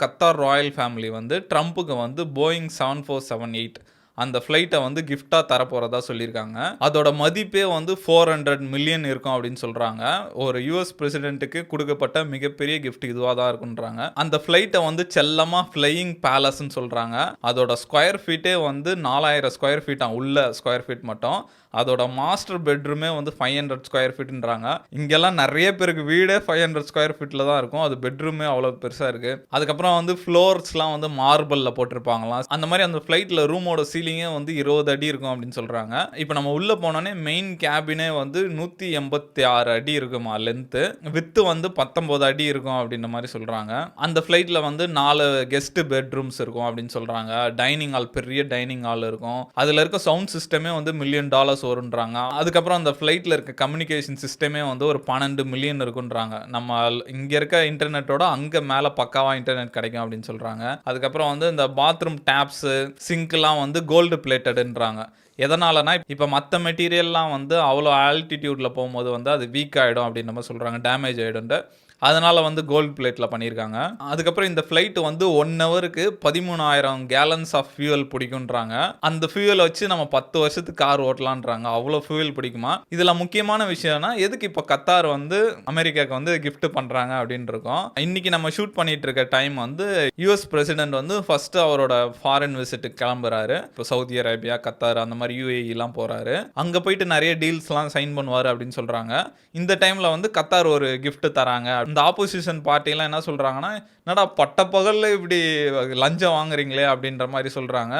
Qatar Royal family வந்து ட்ரம்ப்புக்கு வந்து Boeing 7478 அந்த ஃப்ளைட்டை வந்து கிஃப்டா தரப்போறதா சொல்லியிருக்காங்க. அதோட மதிப்பே வந்து 400 மில்லியன் இருக்கும் அப்படின்னு சொல்றாங்க. ஒரு யுஎஸ் பிரசிடென்ட்டுக்கு கொடுக்கப்பட்ட மிகப்பெரிய கிஃப்ட் இதுவா தான் இருக்குன்றாங்க. அந்த ஃப்ளைட்டை வந்து செல்லமா ஃப்ளையிங் பேலஸ்ன்னு சொல்றாங்க. அதோட ஸ்கொயர் ஃபீட்டே வந்து 4000 ஸ்கொயர் ஃபீட்டா, உள்ள ஸ்கொயர் ஃபீட் மட்டும். அதோட மாஸ்டர் பெட்ரூமே வந்து 500 ஸ்கொயர் ஃபீட்ன்றாங்க. இங்கெல்லாம் நிறைய பேருக்கு வீடே 500 ஸ்கொயர் ஃபீட்ல தான் இருக்கும். அது பெட்ரூமே அவ்வளோ பெருசா இருக்கு. அதுக்கப்புறம் வந்து ஃப்ளோர்ஸ்லாம் வந்து மார்பிள்ல போட்டிருப்பாங்களாம். அந்த மாதிரி அந்த ஃப்ளைட்ல ரூமோட சீலிங்கே வந்து 20 அடி இருக்கும் அப்படின்னு சொல்றாங்க. இப்போ நம்ம உள்ள போனோடனே மெயின் கேபினே வந்து 186 அடி இருக்குமா லென்த்து. வித்து வந்து 19 அடி இருக்கும் அப்படின்ற மாதிரி சொல்றாங்க. அந்த ஃப்ளைட்ல வந்து 4 கெஸ்ட் பெட்ரூம்ஸ் இருக்கும் அப்படின்னு சொல்றாங்க. டைனிங் ஹால், பெரிய டைனிங் ஹால் இருக்கும். அதுல இருக்க சவுண்ட் சிஸ்டமே வந்து $1 மில்லியன் வரும்ன்றாங்க. அதுக்கப்புறம் அந்த ஃப்ளைட்ல இருக்க கம்யூனிகேஷன் சிஸ்டமே வந்து ஒரு 12 மில்லியன் இருக்குன்றாங்க. நம்ம இங்க இருக்க இன்டர்நெட்டோட அங்க மேல பக்காவா இன்டர்நெட் கிடைக்கும் அப்படின்னு சொல்றாங்க. அதுக்கப்புறம் வந்து இந்த பாத்ரூம் டேப்ஸ், சிங்க்லாம் வந்து கோல்டு பிளேட்டட்ன்றாங்க. எதனாலனா இப்போ மற்ற மெட்டீரியல்லாம் வந்து அவ்வளோ ஆல்டிடியூட்ல போகும்போது வந்து அது வீக் ஆகிடும் அப்படின்னு நம்ம சொல்றாங்க, டேமேஜ் ஆகிடும்ட்டு. அதனால வந்து கோல்டு பிளேட்ல பண்ணியிருக்காங்க. அதுக்கப்புறம் இந்த ஃப்ளைட் வந்து 1 ஹவருக்கு 13,000 கேலன்ஸ் ஆஃப் ஃபியூயல் பிடிக்குன்றாங்க. அந்த ஃபியூயலை வச்சு நம்ம 10 வருஷத்துக்கு கார் ஓட்டலான்றாங்க. அவ்வளோ ஃபியூயல் பிடிக்குமா. இதில் முக்கியமான விஷயம்னா எதுக்கு இப்போ கத்தார் வந்து அமெரிக்காவுக்கு வந்து கிஃப்ட் பண்றாங்க அப்படின்னு இருக்கோம். இன்னைக்கு நம்ம ஷூட் பண்ணிட்டு இருக்க டைம் வந்து யூஎஸ் பிரசிடென்ட் வந்து ஃபர்ஸ்ட் அவரோட ஃபாரின் விசிட்டுக்கு கிளம்புறாரு. இப்போ சவுதி அரேபியா, கத்தார், அந்த மாதிரி யுஏஇலாம் போறாரு. அங்க போயிட்டு நிறைய டீல்ஸ்லாம் சைன் பண்ணுவாரு அப்படின்னு சொல்றாங்க. இந்த டைம்ல வந்து கத்தார் ஒரு கிஃப்ட் தராங்க. இந்த ஆப்போசிஷன் பார்ட்டிலாம் என்ன சொல்றாங்கன்னா, என்னடா பட்டப்பகல்ல இப்படி லஞ்சம் வாங்குறீங்களே அப்படின்ற மாதிரி சொல்றாங்க.